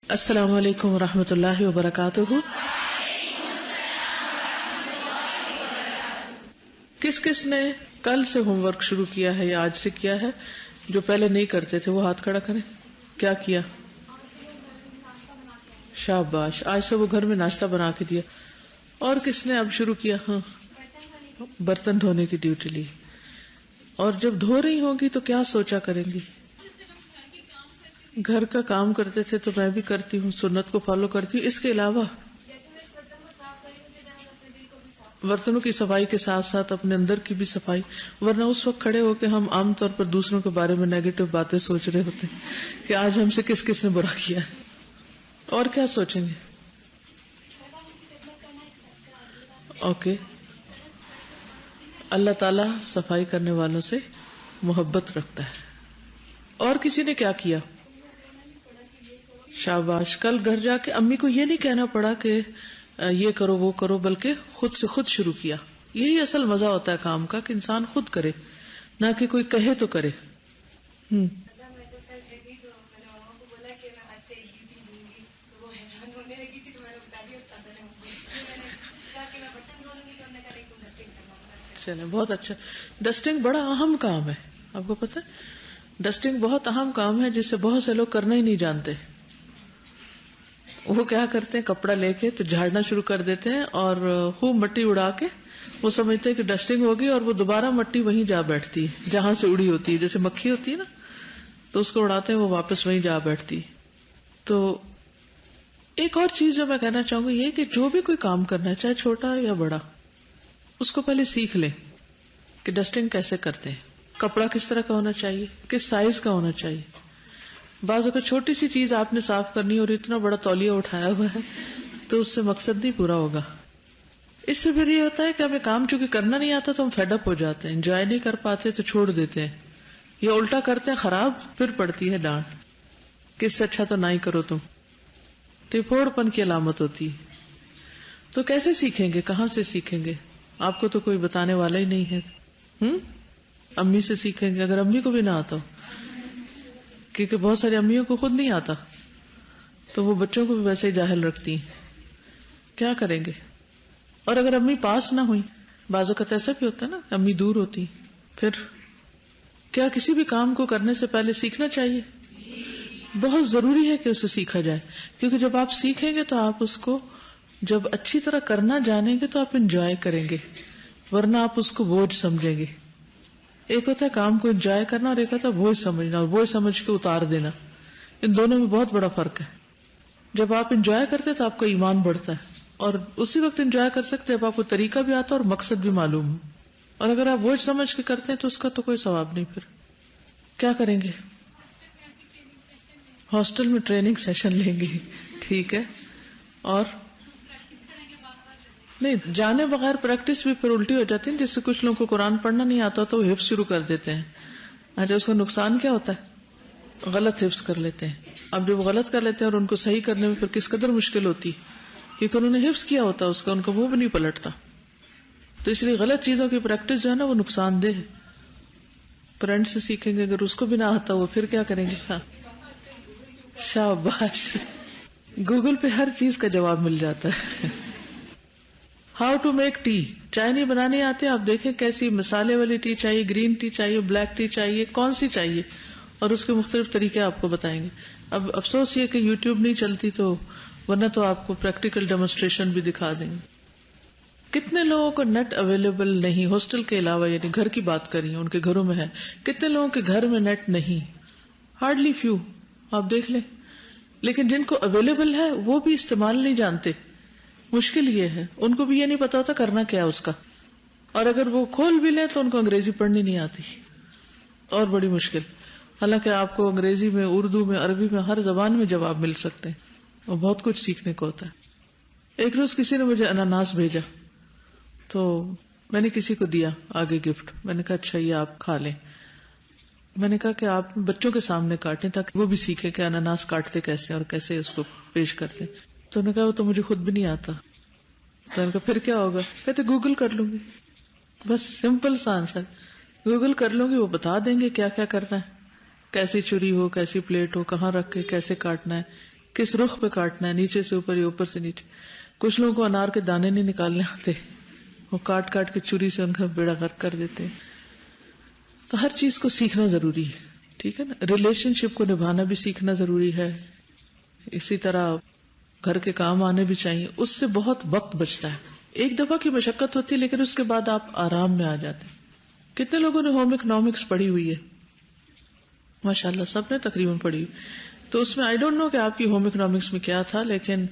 السلام علیکم ورحمۃ اللہ وبرکاتہ. کس کس نے کل سے ہوم ورک شروع کیا ہے یا آج سے کیا ہے؟ جو پہلے نہیں کرتے تھے وہ ہاتھ کھڑا کریں. کیا کیا؟ شاباش. آج سے وہ گھر میں ناشتہ بنا کے دیا. اور کس نے اب شروع کیا؟ ہاں، برتن دھونے کی ڈیوٹی لی. اور جب دھو رہی ہوں گی تو کیا سوچا کریں گی؟ گھر کا کام کرتے تھے تو میں بھی کرتی ہوں، سنت کو فالو کرتی ہوں. اس کے علاوہ برتنوں کی صفائی کے ساتھ ساتھ اپنے اندر کی بھی صفائی، ورنہ اس وقت کھڑے ہو کے ہم عام طور پر دوسروں کے بارے میں نیگیٹو باتیں سوچ رہے ہوتے ہیں کہ آج ہم سے کس کس نے برا کیا ہے. اور کیا سوچیں گے؟ اوکے. اللہ تعالی صفائی کرنے والوں سے محبت رکھتا ہے. اور کسی نے کیا کیا؟ شاباش. کل گھر جا کے امی کو یہ نہیں کہنا پڑا کہ یہ کرو وہ کرو، بلکہ خود سے خود شروع کیا. یہی اصل مزہ ہوتا ہے کام کا، کہ انسان خود کرے، نہ کہ کوئی کہے تو کرے. چلیں، بہت اچھا. ڈسٹنگ بڑا اہم کام ہے، آپ کو پتہ ہے؟ ڈسٹنگ بہت اہم کام ہے جسے بہت سے لوگ کرنا ہی نہیں جانتے. وہ کیا کرتے ہیں، کپڑا لے کے تو جھاڑنا شروع کر دیتے ہیں اور خوب مٹی اڑا کے وہ سمجھتے ہیں کہ ڈسٹنگ ہوگی، اور وہ دوبارہ مٹی وہیں جا بیٹھتی ہے جہاں سے اڑی ہوتی ہے. جیسے مکھی ہوتی ہے نا، تو اس کو اڑاتے ہیں وہ واپس وہیں جا بیٹھتی ہے. تو ایک اور چیز جو میں کہنا چاہوں گی یہ کہ جو بھی کوئی کام کرنا ہے، چاہے چھوٹا یا بڑا، اس کو پہلے سیکھ لیں کہ ڈسٹنگ کیسے کرتے ہیں، کپڑا کس طرح کا ہونا چاہیے، کس سائز کا ہونا چاہیے. بعض اگر چھوٹی سی چیز آپ نے صاف کرنی اور اتنا بڑا تولیہ اٹھایا ہوا ہے تو اس سے مقصد نہیں پورا ہوگا. اس سے پھر یہ ہوتا ہے کہ ہمیں کام چونکہ کرنا نہیں آتا تو ہم فیڈ اپ ہو جاتے ہیں، انجوائے نہیں کر پاتے تو چھوڑ دیتے ہیں، یا الٹا کرتے ہیں خراب، پھر پڑتی ہے ڈانٹ کہ اس سے اچھا تو نہ ہی کرو تم. تو یہ پھوڑ پن کی علامت ہوتی ہے. تو کیسے سیکھیں گے، کہاں سے سیکھیں گے؟ آپ کو تو کوئی بتانے والا ہی نہیں ہے. امی سے سیکھیں گے، اگر امی کو بھی نہ آتا ہو، کیونکہ بہت ساری امیوں کو خود نہیں آتا تو وہ بچوں کو بھی ویسے ہی جاہل رکھتی ہیں. کیا کریں گے؟ اور اگر امی پاس نہ ہوئی، بعض اوقات ایسا بھی ہوتا ہے نا، امی دور ہوتی، پھر کیا کسی بھی کام کو کرنے سے پہلے سیکھنا چاہیے؟ بہت ضروری ہے کہ اسے سیکھا جائے، کیونکہ جب آپ سیکھیں گے تو آپ اس کو جب اچھی طرح کرنا جانیں گے تو آپ انجوائے کریں گے، ورنہ آپ اس کو بوجھ سمجھیں گے. ایک ہوتا ہے کام کو انجوائے کرنا اور ایک ہوتا ہے بوجھ سمجھنا اور بوجھ سمجھ کے اتار دینا. ان دونوں میں بہت بڑا فرق ہے. جب آپ انجوائے کرتے تو آپ کا ایمان بڑھتا ہے، اور اسی وقت انجوائے کر سکتے جب آپ کو طریقہ بھی آتا اور مقصد بھی معلوم ہو. اور اگر آپ بوجھ سمجھ کے کرتے ہیں تو اس کا تو کوئی ثواب نہیں. پھر کیا کریں گے؟ ہاسٹل میں ٹریننگ سیشن لیں گے. ٹھیک ہے. اور نہیں، جانے بغیر پریکٹس بھی پھر الٹی ہو جاتی ہے. جس سے کچھ لوگوں کو قرآن پڑھنا نہیں آتا تو وہ حفظ شروع کر دیتے ہیں. اچھا، اس کا نقصان کیا ہوتا ہے؟ غلط حفظ کر لیتے ہیں. اب جب غلط کر لیتے ہیں اور ان کو صحیح کرنے میں پھر کس قدر مشکل ہوتی، کیونکہ انہوں نے حفظ کیا ہوتا اس کا، ان کا منہ بھی نہیں پلٹتا. تو اس لیے غلط چیزوں کی پریکٹس جو ہے نا وہ نقصان دہ ہے. فرینڈ سے سیکھیں گے، اگر اس کو بھی نہ آتا وہ پھر کیا کریں گے؟ ہاں، شاباش. گوگل پہ ہر چیز کا جواب مل جاتا ہے. ہاؤ ٹو میک ٹی، چائے نہیں بنانی آتی، آپ دیکھیں کیسی مسالے والی ٹی چاہیے، گرین ٹی چاہیے، بلیک ٹی چاہیے، کون سی چاہیے، اور اس کے مختلف طریقے آپ کو بتائیں گے. اب افسوس یہ کہ یوٹیوب نہیں چلتی، تو ورنہ تو آپ کو پریکٹیکل ڈیمونسٹریشن بھی دکھا دیں گے. کتنے لوگوں کو نیٹ اویلیبل نہیں، ہاسٹل کے علاوہ، یعنی گھر کی بات کری ان کے گھروں میں ہے. کتنے لوگوں کے گھر میں نیٹ نہیں؟ ہارڈلی فیو، آپ دیکھ لیں. لیکن جن کو اویلیبل ہے وہ بھی استعمال نہیں جانتے. مشکل یہ ہے، ان کو بھی یہ نہیں پتا ہوتا کرنا کیا اس کا، اور اگر وہ کھول بھی لیں تو ان کو انگریزی پڑھنی نہیں آتی، اور بڑی مشکل. حالانکہ آپ کو انگریزی میں، اردو میں، عربی میں، ہر زبان میں جواب مل سکتے ہیں، اور بہت کچھ سیکھنے کو ہوتا ہے. ایک روز کسی نے مجھے اناناس بھیجا تو میں نے کسی کو دیا آگے گفٹ. میں نے کہا اچھا یہ آپ کھا لیں. میں نے کہا کہ آپ بچوں کے سامنے کاٹیں تاکہ وہ بھی سیکھیں کہ اناناس کاٹتے کیسے اور کیسے اس کو پیش کرتے. تو نے کہا وہ تو مجھے خود بھی نہیں آتا. تو نے کہا پھر کیا ہوگا؟ کہتے گوگل کر لوں گی. بس سمپل سا آنسر، گوگل کر لوں گی، وہ بتا دیں گے کیا کیا کرنا ہے، کیسی چھری ہو، کیسی پلیٹ ہو، کہاں رکھ کے کیسے کاٹنا ہے، کس رخ پہ کاٹنا ہے، نیچے سے اوپر یا اوپر سے نیچے. کچھ لوگوں کو انار کے دانے نہیں نکالنے آتے، وہ کاٹ کاٹ کے چھری سے ان کا بیڑا غرق کر دیتے ہیں. تو ہر چیز کو سیکھنا ضروری ہے، ٹھیک ہے نا. ریلیشن شپ کو نبھانا بھی سیکھنا ضروری ہے. اسی طرح گھر کے کام آنے بھی چاہیے، اس سے بہت وقت بچتا ہے. ایک دفعہ کی مشقت ہوتی ہے لیکن اس کے بعد آپ آرام میں آ جاتے ہیں. کتنے لوگوں نے ہوم اکنامکس پڑھی ہوئی ہے؟ ماشاءاللہ سب نے تقریباً پڑھی. تو اس میں آئی ڈونٹ نو کہ آپ کی ہوم اکنامکس میں کیا تھا، لیکن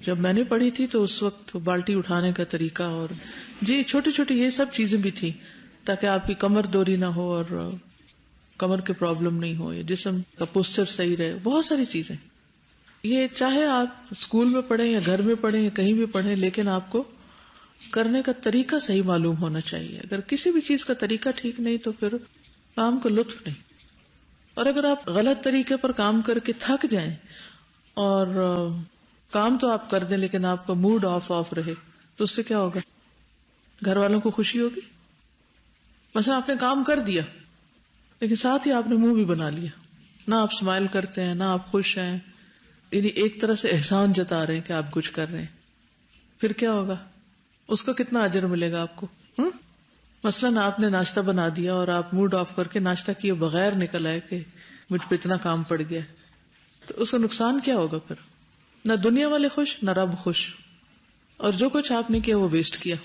جب میں نے پڑھی تھی تو اس وقت بالٹی اٹھانے کا طریقہ اور چھوٹی چھوٹی یہ سب چیزیں بھی تھی تاکہ آپ کی کمر دوری نہ ہو اور کمر کے پرابلم نہیں ہو، یا جسم کا پوسچر صحیح رہے. بہت ساری چیزیں یہ چاہے آپ اسکول میں پڑھیں یا گھر میں پڑھیں یا کہیں بھی پڑھیں، لیکن آپ کو کرنے کا طریقہ صحیح معلوم ہونا چاہیے. اگر کسی بھی چیز کا طریقہ ٹھیک نہیں تو پھر کام کا لطف نہیں. اور اگر آپ غلط طریقے پر کام کر کے تھک جائیں اور کام تو آپ کر دیں لیکن آپ کا موڈ آف رہے تو اس سے کیا ہوگا؟ گھر والوں کو خوشی ہوگی؟ مثلا آپ نے کام کر دیا لیکن ساتھ ہی آپ نے منہ بھی بنا لیا، نہ آپ اسمائل کرتے ہیں نہ آپ خوش ہیں، یعنی ایک طرح سے احسان جتا رہے ہیں کہ آپ کچھ کر رہے ہیں. پھر کیا ہوگا؟ اس کا کتنا اجر ملے گا آپ کو؟ مثلاً آپ نے ناشتہ بنا دیا اور آپ موڈ آف کر کے ناشتہ کیے بغیر نکل آئے کہ مجھ پہ اتنا کام پڑ گیا، تو اس کا نقصان کیا ہوگا؟ پھر نہ دنیا والے خوش نہ رب خوش، اور جو کچھ آپ نے کیا وہ ویسٹ کیا.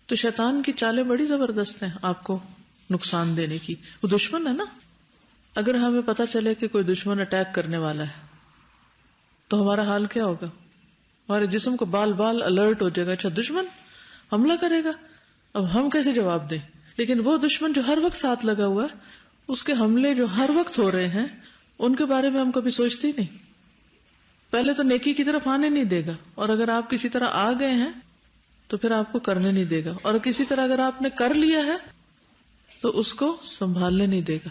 تو شیطان کی چالیں بڑی زبردست ہیں آپ کو نقصان دینے کی. وہ دشمن ہے نا. اگر ہمیں پتہ چلے کہ کوئی دشمن اٹیک کرنے والا ہے تو ہمارا حال کیا ہوگا؟ ہمارے جسم کو بال بال الرٹ ہو جائے گا، اچھا دشمن حملہ کرے گا، اب ہم کیسے جواب دیں؟ لیکن وہ دشمن جو ہر وقت ساتھ لگا ہوا ہے، اس کے حملے جو ہر وقت ہو رہے ہیں ان کے بارے میں ہم کبھی سوچتے ہی نہیں. پہلے تو نیکی کی طرف آنے نہیں دے گا، اور اگر آپ کسی طرح آ گئے ہیں تو پھر آپ کو کرنے نہیں دے گا، اور کسی طرح اگر آپ نے کر لیا ہے تو اس کو سنبھالنے نہیں دے گا.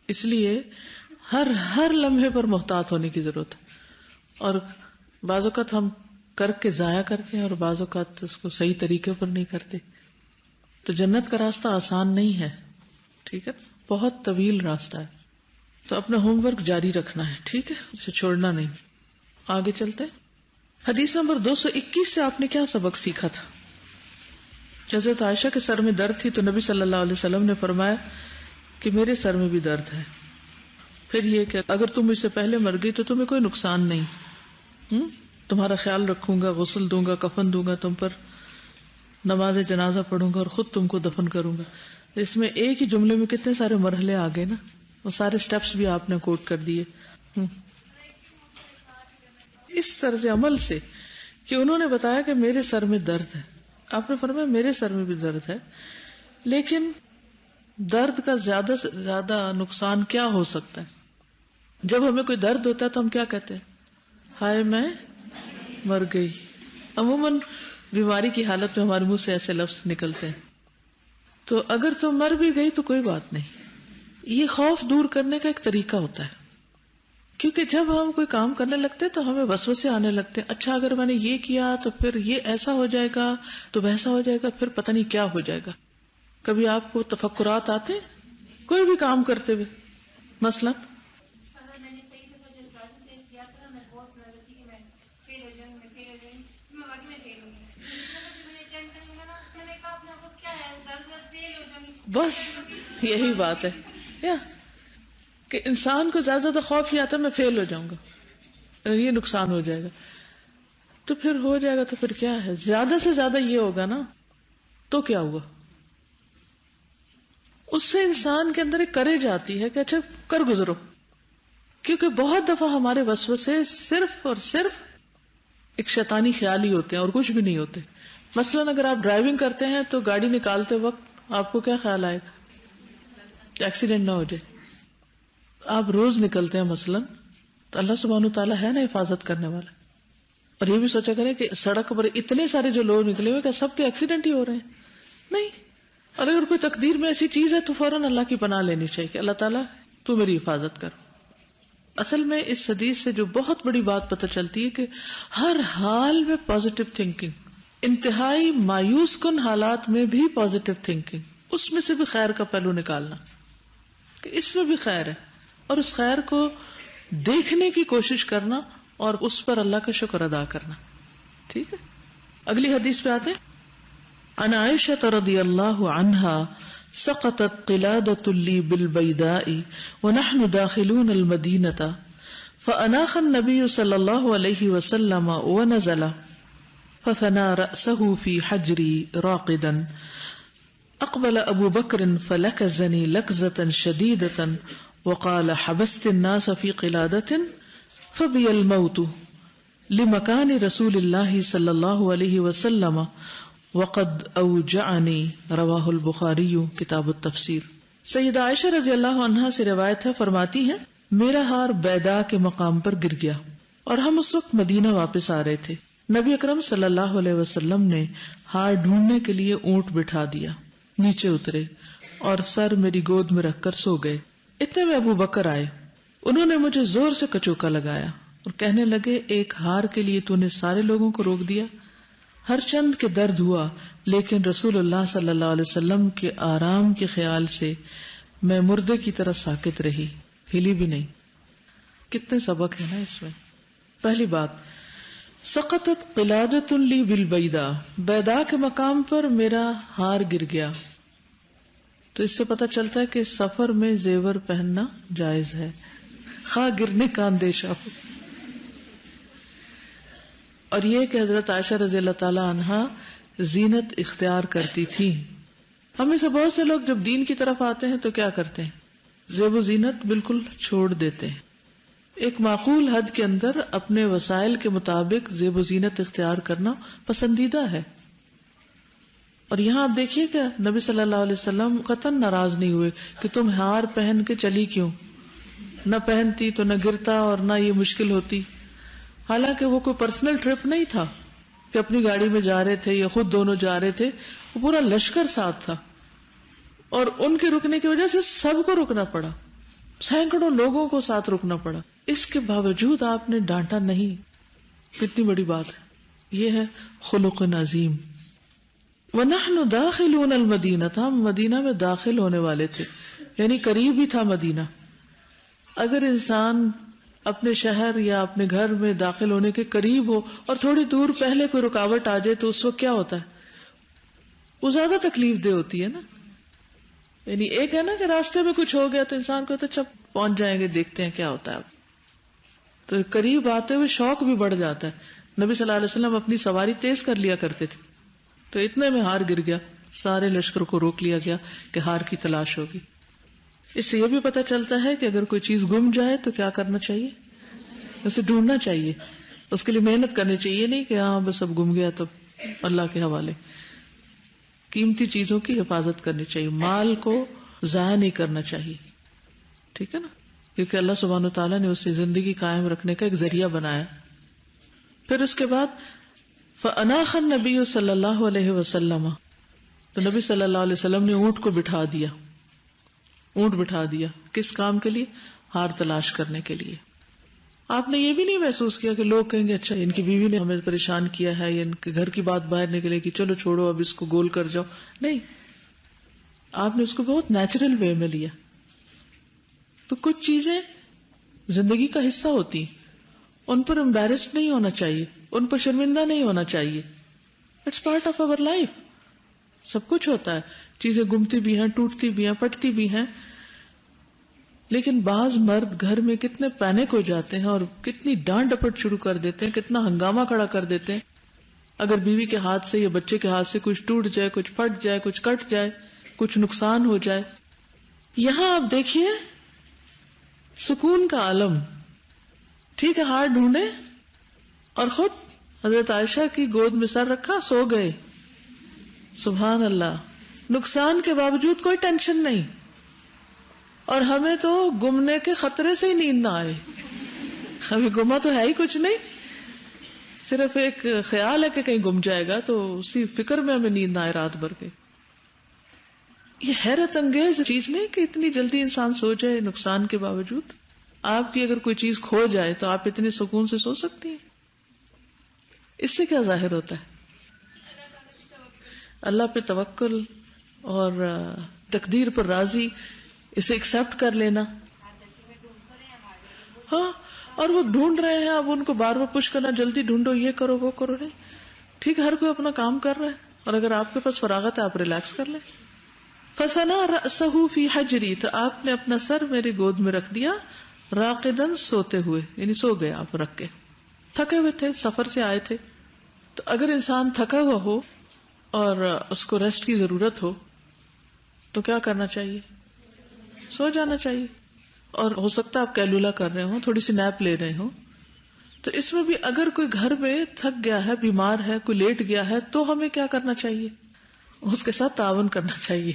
اس لیے ہر لمحے پر محتاط ہونے کی ضرورت ہے. اور بعض اوقات ہم کر کے ضائع کرتے ہیں اور بعض اوقات اس کو صحیح طریقے پر نہیں کرتے. تو جنت کا راستہ آسان نہیں ہے، ٹھیک ہے، بہت طویل راستہ ہے. تو اپنا ہوم ورک جاری رکھنا ہے، ٹھیک ہے، اسے چھوڑنا نہیں. آگے چلتے ہیں. حدیث نمبر 221 سے آپ نے کیا سبق سیکھا تھا؟ حضرت عائشہ کے سر میں درد تھی تو نبی صلی اللہ علیہ وسلم نے فرمایا کہ میرے سر میں بھی درد ہے. پھر یہ کہ اگر تم مجھ سے پہلے مر گئی تو تمہیں کوئی نقصان نہیں، تمہارا خیال رکھوں گا، غسل دوں گا، کفن دوں گا تم پر، نماز جنازہ پڑھوں گا اور خود تم کو دفن کروں گا. اس میں ایک ہی جملے میں کتنے سارے مرحلے آگے نا، وہ سارے سٹیپس بھی آپ نے کوٹ کر دیے. اس طرز عمل سے کہ انہوں نے بتایا کہ میرے سر میں درد ہے، آپ نے فرمایا میرے سر میں بھی درد ہے، لیکن درد کا زیادہ سے زیادہ نقصان کیا ہو سکتا ہے؟ جب ہمیں کوئی درد ہوتا ہے تو ہم کیا کہتے ہیں؟ ہائے میں مر گئی. عموماً بیماری کی حالت میں ہمارے منہ سے ایسے لفظ نکلتے ہیں. تو اگر تم مر بھی گئی تو کوئی بات نہیں. یہ خوف دور کرنے کا ایک طریقہ ہوتا ہے، کیونکہ جب ہم کوئی کام کرنے لگتے تو ہمیں وسوسے آنے لگتے ہیں. اچھا اگر میں نے یہ کیا تو پھر یہ ایسا ہو جائے گا تو ویسا ہو جائے گا، پھر پتہ نہیں کیا ہو جائے گا. کبھی آپ کو تفکرات آتے ہیں کوئی بھی کام کرتے ہوئے؟ مثلا بس یہی بات ہے یا کہ انسان کو زیادہ زیادہ خوف یہ آتا ہے میں فیل ہو جاؤں گا، یہ نقصان ہو جائے گا. تو پھر ہو جائے گا تو پھر کیا ہے، زیادہ سے زیادہ یہ ہوگا نا تو کیا ہوا. اس سے انسان کے اندر ایک کریج آتی ہے کہ اچھا کر گزرو. کیونکہ بہت دفعہ ہمارے وسوسے صرف اور صرف ایک شیطانی خیال ہی ہوتے ہیں اور کچھ بھی نہیں ہوتے. مثلاً اگر آپ ڈرائیونگ کرتے ہیں تو گاڑی نکالتے وقت آپ کو کیا خیال آئے گا؟ ایکسیڈنٹ نہ ہو جائے. آپ روز نکلتے ہیں مثلاً تو اللہ سبحانہ تعالیٰ ہے نا حفاظت کرنے والا، اور یہ بھی سوچا کریں کہ سڑک پر اتنے سارے جو لوگ نکلے ہوئے کیا سب کے ایکسیڈنٹ ہی ہو رہے ہیں؟ نہیں. اور اگر کوئی تقدیر میں ایسی چیز ہے تو فوراً اللہ کی پناہ لینی چاہیے کہ اللہ تعالیٰ تو میری حفاظت کر. اصل میں اس حدیث سے جو بہت بڑی بات پتہ چلتی ہے کہ ہر حال میں پازیٹو تھنکنگ، انتہائی مایوس کن حالات میں بھی پازیٹو تھنکنگ، اس میں سے بھی خیر کا پہلو نکالنا کہ اس میں بھی خیر ہے، اور اس خیر کو دیکھنے کی کوشش کرنا اور اس پر اللہ کا شکر ادا کرنا. ٹھیک ہے. اگلی حدیث پہ آتے ہیں. عن عائشہ رضی اللہ عنہا سقطت قلادة لي بالبيداء ونحن داخلون المدينة فأناخ النبي صلى الله عليه وسلم ونزل فثنى رأسه في حجري راقدا أقبل أبو بكر فلكزني لكزة شديدة وقال حبست الناس في قلادة فبي الموت لمكان رسول الله صلى الله عليه وسلم وقد اوجعنی. رواہ البخاری کتاب التفسیر. سیدہ عائشہ رضی اللہ عنہا سے روایت ہے، فرماتی ہیں میرا ہار بیدا کے مقام پر گر گیا اور ہم اس وقت مدینہ واپس آ رہے تھے. نبی اکرم صلی اللہ علیہ وسلم نے ہار ڈھونڈنے کے لیے اونٹ بٹھا دیا، نیچے اترے اور سر میری گود میں رکھ کر سو گئے. اتنے میں ابو بکر آئے. انہوں نے مجھے زور سے کچوکا لگایا اور کہنے لگے ایک ہار کے لیے تو نے سارے لوگوں کو روک دیا. ہر چند کے درد ہوا لیکن رسول اللہ صلی اللہ علیہ وسلم کے آرام کے خیال سے میں مردے کی طرح ساکت رہی، ہلی بھی نہیں. کتنے سبق ہیں نا اس میں. پہلی بات، سقطت قلادۃ لی بالبیداء، بیدا کے مقام پر میرا ہار گر گیا. تو اس سے پتہ چلتا ہے کہ سفر میں زیور پہننا جائز ہے، خواہ گرنے کا اندیشہ ہو. اور یہ کہ حضرت عائشہ رضی اللہ تعالی عنہا زینت اختیار کرتی تھی. ہم میں سے بہت سے لوگ جب دین کی طرف آتے ہیں تو کیا کرتے ہیں؟ زیب و زینت بالکل چھوڑ دیتے ہیں. ایک معقول حد کے اندر اپنے وسائل کے مطابق زیب و زینت اختیار کرنا پسندیدہ ہے. اور یہاں آپ دیکھیے کہ نبی صلی اللہ علیہ وسلم قطعاً ناراض نہیں ہوئے کہ تم ہار پہن کے چلی کیوں. نہ پہنتی تو نہ گرتا اور نہ یہ مشکل ہوتی. حالانکہ وہ کوئی پرسنل ٹرپ نہیں تھا کہ اپنی گاڑی میں جا رہے تھے یا خود دونوں جا رہے تھے، وہ پورا لشکر ساتھ تھا اور ان کے رکنے کی وجہ سے سب کو رکنا پڑا، سینکڑوں لوگوں کو ساتھ رکنا پڑا. اس کے باوجود آپ نے ڈانٹا نہیں. کتنی بڑی بات ہے. یہ ہے خلق عظیم. وَنَحْنُ دَاخِلُونَ الْمَدِينَةَ، ہم مدینہ میں داخل ہونے والے تھے، یعنی قریب ہی تھا مدینہ. اگر انسان اپنے شہر یا اپنے گھر میں داخل ہونے کے قریب ہو اور تھوڑی دور پہلے کوئی رکاوٹ آ جائے تو اس وقت کیا ہوتا ہے؟ وہ زیادہ تکلیف دہ ہوتی ہے نا. یعنی ایک ہے نا کہ راستے میں کچھ ہو گیا تو انسان کو تو اچھا پہنچ جائیں گے، دیکھتے ہیں کیا ہوتا ہے. تو قریب آتے ہوئے شوق بھی بڑھ جاتا ہے. نبی صلی اللہ علیہ وسلم اپنی سواری تیز کر لیا کرتے تھے. تو اتنے میں ہار گر گیا، سارے لشکر کو روک لیا گیا کہ ہار کی تلاش ہوگی. اس سے یہ بھی پتہ چلتا ہے کہ اگر کوئی چیز گم جائے تو کیا کرنا چاہیے؟ اسے ڈھونڈنا چاہیے، اس کے لیے محنت کرنی چاہیے. نہیں کہ ہاں بس اب گم گیا تو اللہ کے حوالے. قیمتی چیزوں کی حفاظت کرنی چاہیے، مال کو ضائع نہیں کرنا چاہیے. ٹھیک ہے نا، کیونکہ اللہ سبحانہ وتعالیٰ نے اسے زندگی قائم رکھنے کا ایک ذریعہ بنایا. پھر اس کے بعد فَأَنَاخَ النَّبِيُّ صلی اللہ علیہ وسلم، تو نبی صلی اللہ علیہ وسلم نے اونٹ کو بٹھا دیا. اونٹ بٹھا دیا کس کام کے لیے؟ ہار تلاش کرنے کے لیے. آپ نے یہ بھی نہیں محسوس کیا کہ لوگ کہیں گے اچھا ان کی بیوی نے ہمیں پریشان کیا ہے یا ان کے گھر کی بات باہر نکلے کہ چلو چھوڑو اب اس کو گول کر جاؤ. نہیں، آپ نے اس کو بہت نیچرل وے میں لیا. تو کچھ چیزیں زندگی کا حصہ ہوتی، ان پر امبیرسڈ نہیں ہونا چاہیے، ان پر شرمندہ نہیں ہونا چاہیے. It's part of our life. سب کچھ ہوتا ہے، چیزیں گمتی بھی ہیں، ٹوٹتی بھی ہیں، پھٹتی بھی ہیں. لیکن بعض مرد گھر میں کتنے پینک ہو جاتے ہیں اور کتنی ڈانٹ ڈپٹ شروع کر دیتے ہیں، کتنا ہنگامہ کھڑا کر دیتے ہیں اگر بیوی کے ہاتھ سے یا بچے کے ہاتھ سے کچھ ٹوٹ جائے، کچھ پھٹ جائے، کچھ کٹ جائے، کچھ نقصان ہو جائے. یہاں آپ دیکھیے سکون کا عالم. ٹھیک ہے، ہار ڈھونڈے اور خود حضرت عائشہ کی گود میں سر رکھا، سو گئے. سبحان اللہ. نقصان کے باوجود کوئی ٹینشن نہیں. اور ہمیں تو گمنے کے خطرے سے ہی نیند نہ آئے. ہمیں گما تو ہے ہی کچھ نہیں، صرف ایک خیال ہے کہ کہیں گم جائے گا، تو اسی فکر میں ہمیں نیند نہ آئے رات بھر کے. یہ حیرت انگیز چیز نہیں کہ اتنی جلدی انسان سو جائے نقصان کے باوجود. آپ کی اگر کوئی چیز کھو جائے تو آپ اتنے سکون سے سو سکتی ہیں. اس سے کیا ظاہر ہوتا ہے؟ اللہ پہ توکل اور تقدیر پر راضی، اسے ایکسپٹ کر لینا. ہاں، اور وہ ڈھونڈ رہے ہیں، اب ان کو بار بار پش کرنا، جلدی ڈھونڈو، یہ کرو وہ کرو، نہیں ٹھیک، ہر کوئی اپنا کام کر رہا ہے، اور اگر آپ کے پاس فراغت ہے آپ ریلیکس کر لیں. فَثَنَا رَأْسَهُ فِي حَجْرِي، تو آپ نے اپنا سر میری گود میں رکھ دیا، راقدن سوتے ہوئے، یعنی سو گئے آپ رکھ کے، تھکے ہوئے تھے، سفر سے آئے تھے. تو اگر انسان تھکا ہوا ہو اور اس کو ریسٹ کی ضرورت ہو تو کیا کرنا چاہیے؟ سو جانا چاہیے. اور ہو سکتا ہے آپ کیلولا کر رہے ہوں، تھوڑی سی نیپ لے رہے ہوں، تو اس میں بھی اگر کوئی گھر میں تھک گیا ہے، بیمار ہے، کوئی لیٹ گیا ہے، تو ہمیں کیا کرنا چاہیے؟ اس کے ساتھ تعاون کرنا چاہیے.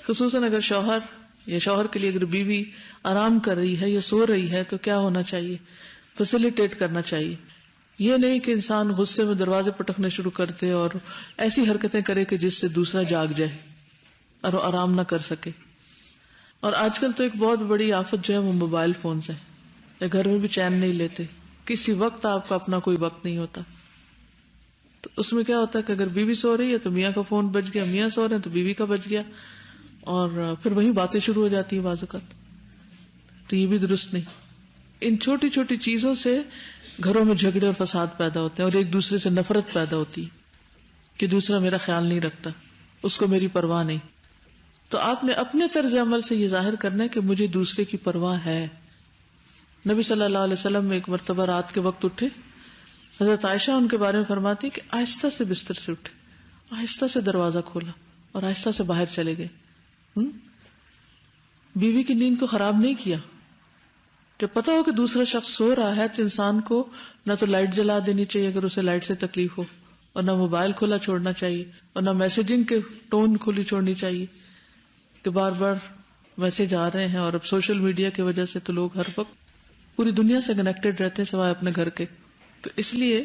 خصوصاً اگر شوہر یا شوہر کے لیے اگر بیوی آرام کر رہی ہے یا سو رہی ہے تو کیا ہونا چاہیے؟ فیسیلیٹیٹ کرنا چاہیے. یہ نہیں کہ انسان غصے میں دروازے پٹکنے شروع کرتے اور ایسی حرکتیں کرے کہ جس سے دوسرا جاگ جائے اور آرام نہ کر سکے. اور آج کل تو ایک بہت بڑی آفت جو ہے وہ موبائل فونز ہے. گھر میں بھی چین نہیں لیتے، کسی وقت آپ کا اپنا کوئی وقت نہیں ہوتا. تو اس میں کیا ہوتا ہے کہ اگر بیوی سو رہی ہے تو میاں کا فون بج گیا، میاں سو رہے ہیں تو بیوی کا بج گیا، اور پھر وہی باتیں شروع ہو جاتی ہیں بعض اوقات. تو یہ بھی درست نہیں. ان چھوٹی چھوٹی چیزوں سے گھروں میں جھگڑے اور فساد پیدا ہوتے ہیں، اور ایک دوسرے سے نفرت پیدا ہوتی ہے کہ دوسرا میرا خیال نہیں رکھتا، اس کو میری پرواہ نہیں. تو آپ نے اپنے طرز عمل سے یہ ظاہر کرنا ہے کہ مجھے دوسرے کی پرواہ ہے. نبی صلی اللہ علیہ وسلم میں ایک مرتبہ رات کے وقت اٹھے، حضرت عائشہ ان کے بارے میں فرماتی کہ آہستہ سے بستر سے اٹھے، آہستہ سے دروازہ کھولا اور آہستہ سے باہر چلے گئے. بیوی کی نیند کو خراب نہیں کیا. جب پتا ہو کہ دوسرا شخص سو رہا ہے تو انسان کو نہ تو لائٹ جلا دینی چاہیے اگر اسے لائٹ سے تکلیف ہو، اور نہ موبائل کھلا چھوڑنا چاہیے، اور نہ میسجنگ کے ٹون کھلی چھوڑنی چاہیے کہ بار بار میسج آ رہے ہیں. اور اب سوشل میڈیا کی وجہ سے تو لوگ ہر وقت پوری دنیا سے کنیکٹڈ رہتے ہیں سوائے اپنے گھر کے. تو اس لیے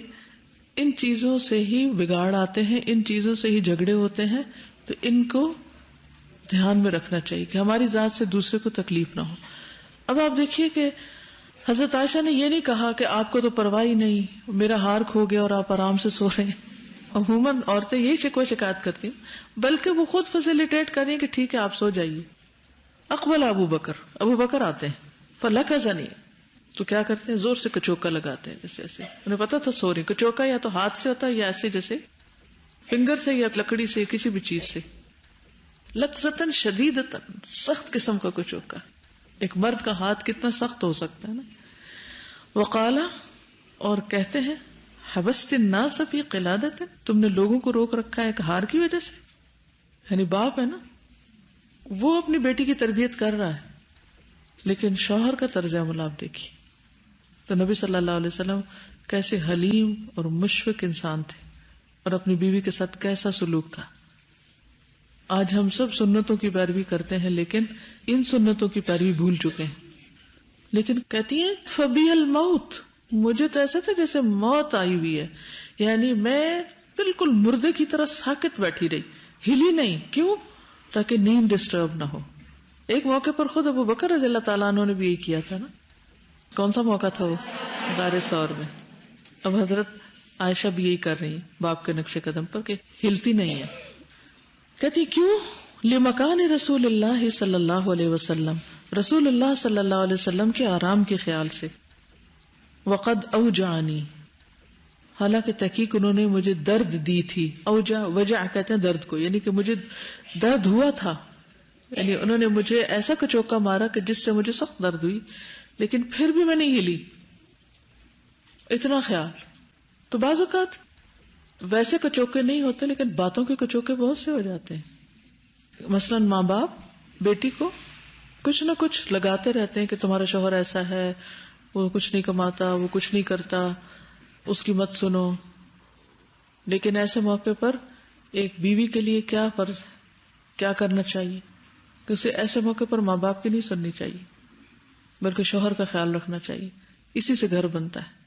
ان چیزوں سے ہی بگاڑ آتے ہیں، ان چیزوں سے ہی جھگڑے ہوتے ہیں. تو ان کو دھیان میں رکھنا چاہیے کہ ہماری ذات سے دوسرے کو تکلیف نہ ہو. اب آپ دیکھیے کہ حضرت عائشہ نے یہ نہیں کہا کہ آپ کو تو پرواہ ہی نہیں، میرا ہار کھو گیا اور آپ آرام سے سو رہے ہیں. عموماً عورتیں یہی شکایت کرتی ہیں، بلکہ وہ خود فیسیلیٹیٹ کریں کہ ٹھیک ہے آپ سو جائیے. اقبل ابو بکر آتے ہیں، فلکزنی، تو کیا کرتے ہیں؟ زور سے کچوکا لگاتے ہیں، جیسے ایسے. انہیں پتا تھا سو رہی. کچوکا یا تو ہاتھ سے ہوتا ہے یا ایسے جیسے فنگر سے یا لکڑی سے، کسی بھی چیز سے. لکزتن شدیدتن، سخت قسم کا کچوکا. ایک مرد کا ہاتھ کتنا سخت ہو سکتا ہے نا. وقالا، اور کہتے ہیں، حبست الناس فی قلادۃ، تم نے لوگوں کو روک رکھا ہے ایک ہار کی وجہ سے. یعنی باپ ہے نا، وہ اپنی بیٹی کی تربیت کر رہا ہے، لیکن شوہر کا طرز عمل آپ دیکھیے. تو نبی صلی اللہ علیہ وسلم کیسے حلیم اور مشفق انسان تھے، اور اپنی بیوی کے ساتھ کیسا سلوک تھا. آج ہم سب سنتوں کی پیروی کرتے ہیں لیکن ان سنتوں کی پیروی بھول چکے ہیں. لیکن کہتی ہیں فبی الموت، مجھے تو ایسا تھا جیسے موت آئی ہوئی ہے. یعنی میں بالکل مردے کی طرح ساکت بیٹھی رہی، ہلی نہیں. کیوں؟ تاکہ نیند ڈسٹرب نہ ہو. ایک موقع پر خود ابو بکر رضی اللہ تعالیٰ عنہ نے بھی یہی کیا تھا نا. کون سا موقع تھا وہ؟ غار ثور میں. اب حضرت عائشہ بھی یہی کر رہی ہیں باپ کے نقش قدم پر کہ ہلتی نہیں ہے. کہتی کیوں؟ لمکان رسول اللہ صلی اللہ علیہ وسلم، رسول اللہ صلی اللہ علیہ وسلم کے آرام کے خیال سے. وقد اوجعنی، حالانکہ تحقیق انہوں نے مجھے درد دی تھی. اوجع، وجع کہتے ہیں درد کو، یعنی کہ مجھے درد ہوا تھا. یعنی انہوں نے مجھے ایسا کچوکا مارا کہ جس سے مجھے سخت درد ہوئی، لیکن پھر بھی میں نہیں ہلی. اتنا خیال. تو بعض اوقات ویسے کچوکے نہیں ہوتے لیکن باتوں کے کچوکے بہت سے ہو جاتے ہیں. مثلاً ماں باپ بیٹی کو کچھ نہ کچھ لگاتے رہتے ہیں کہ تمہارا شوہر ایسا ہے، وہ کچھ نہیں کماتا، وہ کچھ نہیں کرتا، اس کی مت سنو. لیکن ایسے موقع پر ایک بیوی کے لیے کیا فرض ہے، کیا کرنا چاہیے کہ اسے ایسے موقع پر ماں باپ کی نہیں سننی چاہیے بلکہ شوہر کا خیال رکھنا چاہیے. اسی سے گھر بنتا ہے.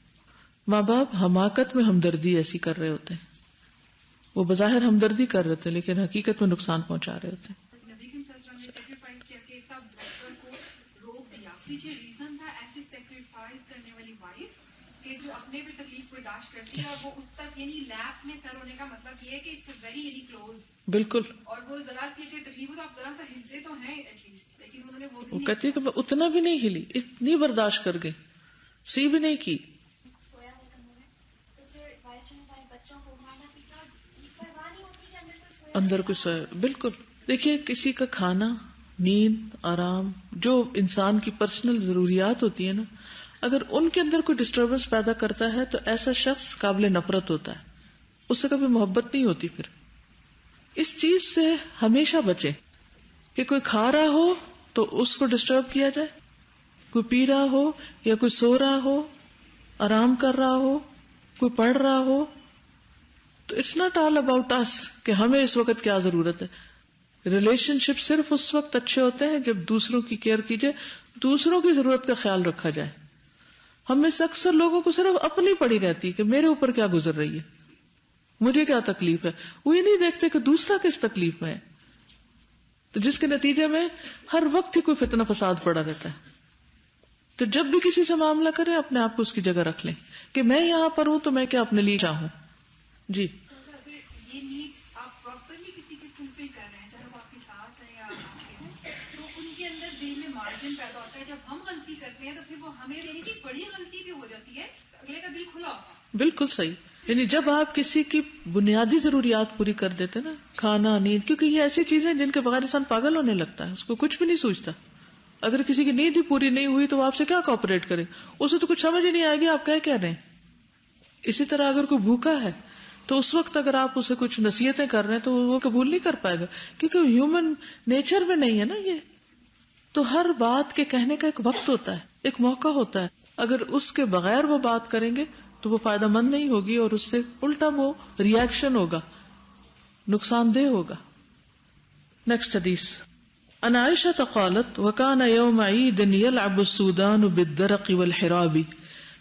ماں باپ حماقت میں ہمدردی ایسی کر رہے ہوتے ہیں، وہ بظاہر ہمدردی کر رہے تھے لیکن حقیقت میں نقصان پہنچا رہے ہوتے ہیں. نبی کریم صلی اللہ علیہ وسلم نے سیکریفائس کیا کہ سب ڈاکٹر کو روک دیا. پیچھے ریزن تھا ایسی سیکریفائس کرنے والی وائف کہ جو اپنے بھی تکلیف برداشت کرتی ہے اور وہ اس تک، یعنی لیپ میں سر ہونے کا مطلب یہ ہے کہ اٹس ویری یعنی کلوز. بالکل. اور وہ ذرا سی تکلیف ہو تو آپ ذرا سا ہلتے تو ہیں ایٹ لیسٹ، لیکن انہوں نے وہ کہتی ہے کہ میں اتنا بھی نہیں ہلی، اتنی برداشت کر گئی. سی بھی نہیں کی. سویا ہوتا ہے تو پھر وائف جو ہے بچوں کو کھانا پیتا پرواہ نہیں ہوتی کہ اندر کوئی سویا. بالکل. دیکھیے کسی کا کھانا، نیند، آرام، جو انسان کی پرسنل ضروریات ہوتی ہیں نا، اگر ان کے اندر کوئی ڈسٹربنس پیدا کرتا ہے تو ایسا شخص قابل نفرت ہوتا ہے، اس سے کبھی محبت نہیں ہوتی. پھر اس چیز سے ہمیشہ بچے کہ کوئی کھا رہا ہو تو اس کو ڈسٹرب کیا جائے، کوئی پی رہا ہو یا کوئی سو رہا ہو، آرام کر رہا ہو، کوئی پڑھ رہا ہو، تو اٹس ناٹ آل اباؤٹ اس کہ ہمیں اس وقت کیا ضرورت ہے. ریلیشن شپ صرف اس وقت اچھے ہوتے ہیں جب دوسروں کی کیئر کی جائے، دوسروں کی ضرورت کا خیال رکھا جائے. ہم میں سے اکثر لوگوں کو صرف اپنی پڑی رہتی ہے کہ میرے اوپر کیا گزر رہی ہے، مجھے کیا تکلیف ہے. وہ یہ نہیں دیکھتے کہ دوسرا کس تکلیف میں ہے، تو جس کے نتیجے میں ہر وقت ہی کوئی فتنہ فساد پڑا رہتا ہے. تو جب بھی کسی سے معاملہ کریں اپنے آپ کو اس کی جگہ رکھ لیں کہ میں یہاں پر ہوں تو میں کیا اپنے لیے چاہوں. جی. اگر یہ نیڈ آپ پراپرلی کسی کی فلفل کر رہے ہیں، چاہے وہ آپ کی ساس ہے یا آپ کے ہیں، تو ان کے اندر دل میں مارجن پیدا ہوتا ہے. جب ہم غلطی کرتے ہیں تو پھر وہ ہمیں یعنی کہ بڑی غلطی بھی ہو جاتی ہے، اگلے کا دل کھلا ہوتا ہے. بالکل صحیح. یعنی جب آپ کسی کی بنیادی ضروریات پوری کر دیتے نا، کھانا، نیند، کیونکہ یہ ایسی چیزیں جن کے بغیر انسان پاگل ہونے لگتا ہے، اس کو کچھ بھی نہیں سوچتا. اگر کسی کی نیند ہی پوری نہیں ہوئی تو وہ آپ سے کیا کوپریٹ کرے، اسے تو کچھ سمجھ ہی نہیں آئے گی آپ کہہ رہے ہیں. اسی طرح اگر کوئی بھوکا ہے تو اس وقت اگر آپ اسے کچھ نصیحتیں کر رہے ہیں تو وہ قبول نہیں کر پائے گا، کیونکہ ہیومن نیچر میں نہیں ہے نا یہ. تو ہر بات کے کہنے کا ایک وقت ہوتا ہے، ایک موقع ہوتا ہے. اگر اس کے بغیر وہ بات کریں گے تو وہ فائدہ مند نہیں ہوگی اور اس سے الٹا وہ ریئیکشن ہوگا، نقصان دہ ہوگا. نیکسٹ حدیث. عن عائشة قالت وكان يوم عيد يلعب السودان بالدرق والحراب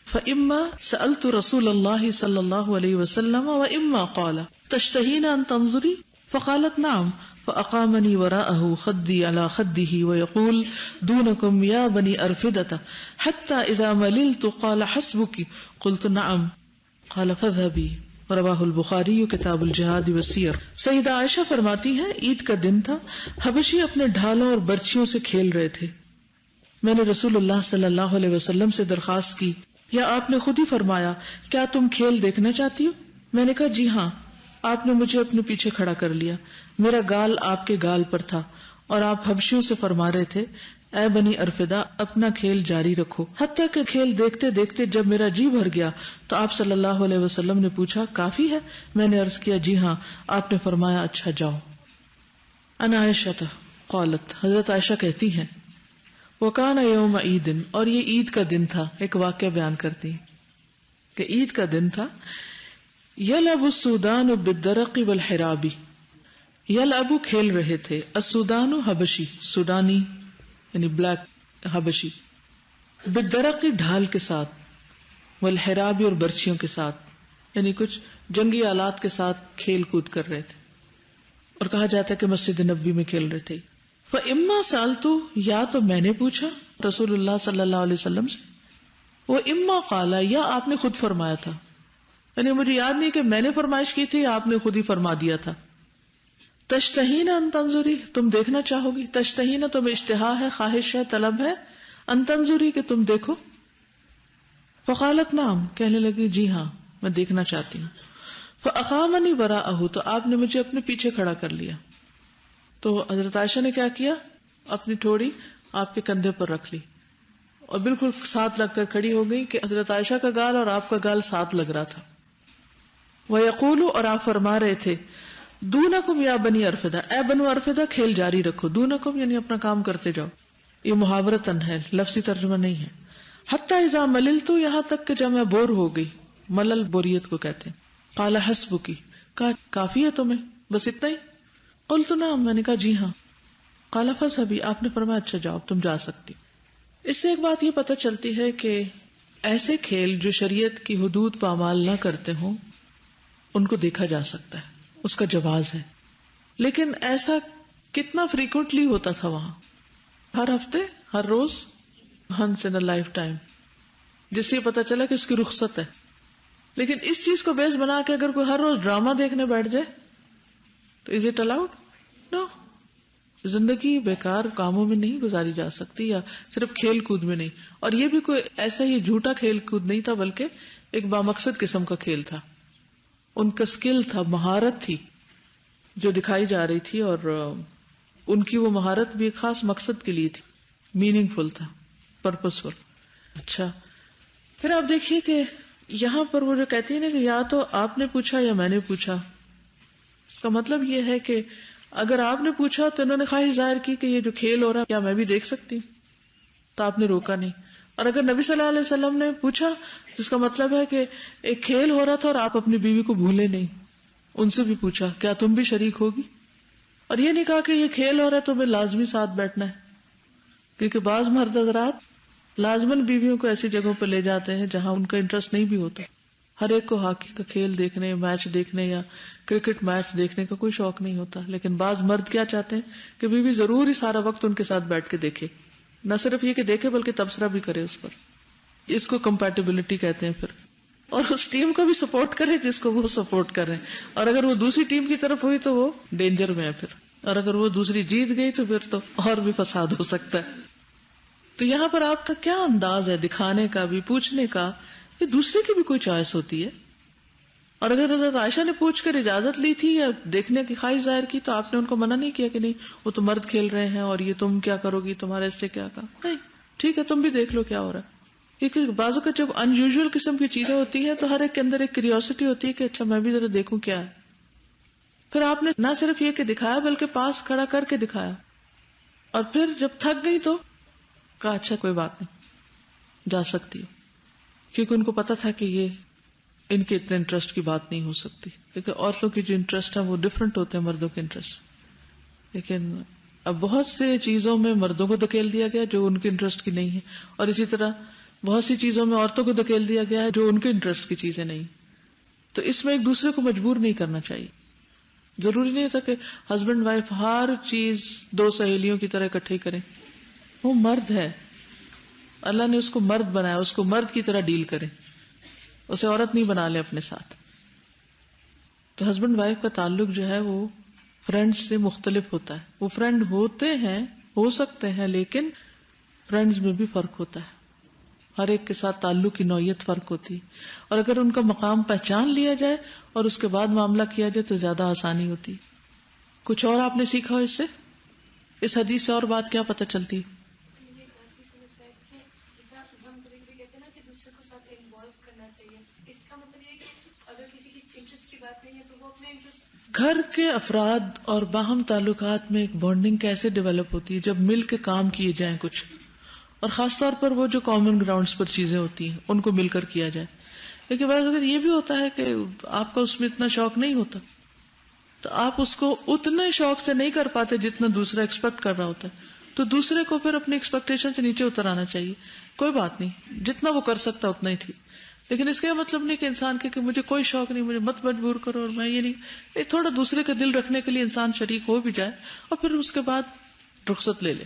فإما سألت رسول الله صلى الله عليه وسلم وإما قال تشتهين أن تنظري فقالت نعم فأقامني وراءه خدي على خده ويقول دونكم يا بني أرفدة حتى إذا مللت قال حسبك قلت نعم قال فاذهبي. رواہ البخاری کتاب الجہاد والسیر. سیدہ عائشہ فرماتی ہیں عید کا دن تھا، حبشی اپنے ڈھالوں اور برچھیوں سے کھیل رہے تھے. میں نے رسول اللہ صلی اللہ علیہ وسلم سے درخواست کی یا آپ نے خود ہی فرمایا کیا تم کھیل دیکھنا چاہتی ہو؟ میں نے کہا جی ہاں. آپ نے مجھے اپنے پیچھے کھڑا کر لیا، میرا گال آپ کے گال پر تھا اور آپ حبشیوں سے فرما رہے تھے اے بنی ارفدا اپنا کھیل جاری رکھو. حتیٰ کہ کھیل دیکھتے دیکھتے جب میرا جی بھر گیا تو آپ صلی اللہ علیہ وسلم نے پوچھا کافی ہے؟ میں نے عرض کیا جی ہاں. آپ نے فرمایا اچھا جاؤ. عن عائشہ قالت حضرت عائشہ کہتی ہیں وکان یوم عید، اور یہ عید کا دن تھا. ایک واقعہ بیان کرتی ہیں کہ عید کا دن تھا. یلعب السودان بالدرق والحراب، یلعب کھیل رہے تھے، السودان حبشی سودانی یعنی بلیک حبشی، بالدرق ڈھال کے ساتھ، والحراب اور برچھیوں کے ساتھ، یعنی کچھ جنگی آلات کے ساتھ کھیل کود کر رہے تھے. اور کہا جاتا ہے کہ مسجد نبوی میں کھیل رہے تھے. فَإِمَّا سَأَلْتُ، یا تو میں نے پوچھا رسول اللہ صلی اللہ علیہ وسلم سے، وَإِمَّا قَالَ، یا آپ نے خود فرمایا تھا. یعنی مجھے یاد نہیں کہ میں نے فرمائش کی تھی یا آپ نے خود ہی فرما دیا تھا. تشتہین ان تنظری، تم دیکھنا چاہو گی. تشتہین تم اشتہا ہے، خواہش ہے، طلب ہے. ان تنظری کہ تم دیکھو. فقالت نعم، کہنے لگی جی ہاں میں دیکھنا چاہتی ہوں. فاقامنی وراءہ، تو آپ نے مجھے اپنے پیچھے کھڑا کر لیا. تو حضرت عائشہ نے کیا کیا، اپنی ٹھوڑی آپ کے کندھے پر رکھ لی اور بالکل ساتھ لگ کر کھڑی ہو گئی کہ حضرت عائشہ کا گال اور آپ کا گال ساتھ لگ رہا تھا. وَيَقُولُ، اور آپ فرما رہے تھے دونکم یا بنی ارفدہ، اے بنو ارفدہ کھیل جاری رکھو. دونکم یعنی اپنا کام کرتے جاؤ. یہ محاورتن ہے، لفظی ترجمہ نہیں ہے. حتی اذا مللتو، یہاں تک کہ جب میں بور ہو گئی. ملل بوریت کو کہتے ہیں. قال حسبکی، کہا کافی ہے تمہیں، بس اتنا ہی؟ قلت نعم، میں نے کہا جی ہاں. قال فاذهبی، آپ نے فرمایا اچھا جاؤ تم جا سکتی. اس سے ایک بات یہ پتہ چلتی ہے کہ ایسے کھیل جو شریعت کی حدود پامال نہ کرتے ہوں ان کو دیکھا جا سکتا ہے، اس کا جواز ہے. لیکن ایسا کتنا فریکوینٹلی ہوتا تھا وہاں، ہر ہفتے، ہر روز، once in a lifetime, جس سے پتہ چلا کہ اس کی رخصت ہے. لیکن اس چیز کو بیس بنا کے اگر کوئی ہر روز ڈرامہ دیکھنے بیٹھ جائے تو از اٹ الاؤڈ؟ نو. زندگی بیکار کاموں میں نہیں گزاری جا سکتی، یا صرف کھیل کود میں نہیں. اور یہ بھی کوئی ایسا ہی جھوٹا کھیل کود نہیں تھا، بلکہ ایک بامقصد قسم کا کھیل تھا. ان کا سکل تھا، مہارت تھی جو دکھائی جا رہی تھی، اور ان کی وہ مہارت بھی ایک خاص مقصد کے لیے تھی، میننگ فل تھا، پرپز فل. اچھا، پھر آپ دیکھیے کہ یہاں پر وہ جو کہتی ہے نا کہ یا تو آپ نے پوچھا یا میں نے پوچھا، اس کا مطلب یہ ہے کہ اگر آپ نے پوچھا تو انہوں نے خواہش ظاہر کی کہ یہ جو کھیل ہو رہا ہے کیا میں بھی دیکھ سکتی ہوں، تو آپ نے روکا نہیں. اور اگر نبی صلی اللہ علیہ وسلم نے پوچھا جس کا مطلب ہے کہ ایک کھیل ہو رہا تھا اور آپ اپنی بیوی کو بھولے نہیں، ان سے بھی پوچھا کیا تم بھی شریک ہوگی. اور یہ نہیں کہا کہ یہ کھیل ہو رہا ہے تو میں لازمی ساتھ بیٹھنا ہے، کیونکہ بعض مرد حضرات لازماً بیویوں کو ایسی جگہوں پہ لے جاتے ہیں جہاں ان کا انٹرسٹ نہیں بھی ہوتا. ہر ایک کو ہاکی کا کھیل دیکھنے، میچ دیکھنے یا کرکٹ میچ دیکھنے کا کوئی شوق نہیں ہوتا، لیکن بعض مرد کیا چاہتے ہیں کہ بیوی ضرور ہی سارا وقت ان کے ساتھ بیٹھ کے دیکھے، نہ صرف یہ کہ دیکھے بلکہ تبصرہ بھی کرے اس پر. اس کو کمپیٹیبلٹی کہتے ہیں پھر. اور اس ٹیم کو بھی سپورٹ کرے جس کو وہ سپورٹ کر رہے ہیں، اور اگر وہ دوسری ٹیم کی طرف ہوئی تو وہ ڈینجر میں ہے پھر، اور اگر وہ دوسری جیت گئی تو پھر تو اور بھی فساد ہو سکتا ہے. تو یہاں پر آپ کا کیا انداز ہے دکھانے کا بھی، پوچھنے کا، یہ دوسرے کی بھی کوئی چوائس ہوتی ہے. اور اگر حضرت عائشہ نے پوچھ کر اجازت لی تھی یا دیکھنے کی خواہش ظاہر کی تو آپ نے ان کو منع نہیں کیا کہ نہیں وہ تو مرد کھیل رہے ہیں اور یہ تم کیا کرو گی، تمہارے اس سے کیا کام. نہیں، ٹھیک ہے تم بھی دیکھ لو کیا ہو رہا ہے. کیونکہ بعض اوقات جب ان یوزول قسم کی چیزیں ہوتی ہیں تو ہر ایک کے اندر ایک کیوریوسٹی ہوتی ہے کہ اچھا میں بھی ذرا دیکھوں کیا ہے. پھر آپ نے نہ صرف یہ کہ دکھایا بلکہ پاس کھڑا کر کے دکھایا، اور پھر جب تھک گئی تو کہا اچھا کوئی بات نہیں جا سکتی ہو، کیونکہ ان کو پتا تھا کہ یہ ان کے اتنے انٹرسٹ کی بات نہیں ہو سکتی، کیونکہ عورتوں کی جو انٹرسٹ ہے وہ ڈفرنٹ ہوتے ہیں مردوں کے انٹرسٹ. لیکن اب بہت سے چیزوں میں مردوں کو دھکیل دیا گیا جو ان کے انٹرسٹ کی نہیں ہے، اور اسی طرح بہت سی چیزوں میں عورتوں کو دھکیل دیا گیا ہے جو ان کے انٹرسٹ کی چیزیں نہیں. تو اس میں ایک دوسرے کو مجبور نہیں کرنا چاہیے. ضروری نہیں تھا کہ ہسبینڈ وائف ہر چیز دو سہیلیوں کی طرح اکٹھے کریں. وہ مرد ہے، اللہ نے اس کو مرد بنایا، اس کو مرد کی طرح ڈیل کریں، اسے عورت نہیں بنا لے اپنے ساتھ. تو ہسبینڈ وائف کا تعلق جو ہے وہ فرینڈ سے مختلف ہوتا ہے. وہ فرینڈ ہوتے ہیں، ہو سکتے ہیں، لیکن فرینڈز میں بھی فرق ہوتا ہے. ہر ایک کے ساتھ تعلق کی نوعیت فرق ہوتی ہے، اور اگر ان کا مقام پہچان لیا جائے اور اس کے بعد معاملہ کیا جائے تو زیادہ آسانی ہوتی. کچھ اور آپ نے سیکھا ہو اس سے؟ اس حدیث سے اور بات کیا پتہ چلتی؟ گھر کے افراد اور باہم تعلقات میں ایک بانڈنگ کیسے ڈیولپ ہوتی ہے جب مل کے کام کیے جائیں کچھ، اور خاص طور پر وہ جو کامن گراؤنڈز پر چیزیں ہوتی ہیں ان کو مل کر کیا جائے. لیکن بعض اگر یہ بھی ہوتا ہے کہ آپ کا اس میں اتنا شوق نہیں ہوتا تو آپ اس کو اتنے شوق سے نہیں کر پاتے جتنا دوسرا ایکسپیکٹ کر رہا ہوتا ہے، تو دوسرے کو پھر اپنی ایکسپیکٹیشن سے نیچے اتر آنا چاہیے. کوئی بات نہیں، جتنا وہ کر سکتا اتنا ہی ٹھیک. لیکن اس کا یہ مطلب نہیں کہ انسان کہ مجھے کوئی شوق نہیں، مجھے مت مجبور کرو، اور میں یہ نہیں. تھوڑا دوسرے کا دل رکھنے کے لیے انسان شریک ہو بھی جائے اور پھر اس کے بعد رخصت لے لے،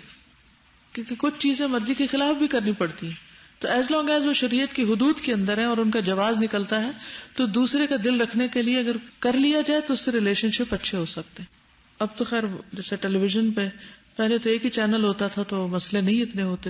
کیونکہ کچھ چیزیں مرضی کے خلاف بھی کرنی پڑتی ہیں. تو ایز لانگ ایز وہ شریعت کی حدود کے اندر ہے اور ان کا جواز نکلتا ہے تو دوسرے کا دل رکھنے کے لیے اگر کر لیا جائے تو اس سے ریلیشن شپ اچھے ہو سکتے ہیں. اب تو خیر جیسے ٹیلی ویژن پہ پہلے تو ایک ہی چینل ہوتا تھا تو مسئلے نہیں اتنے ہوتے.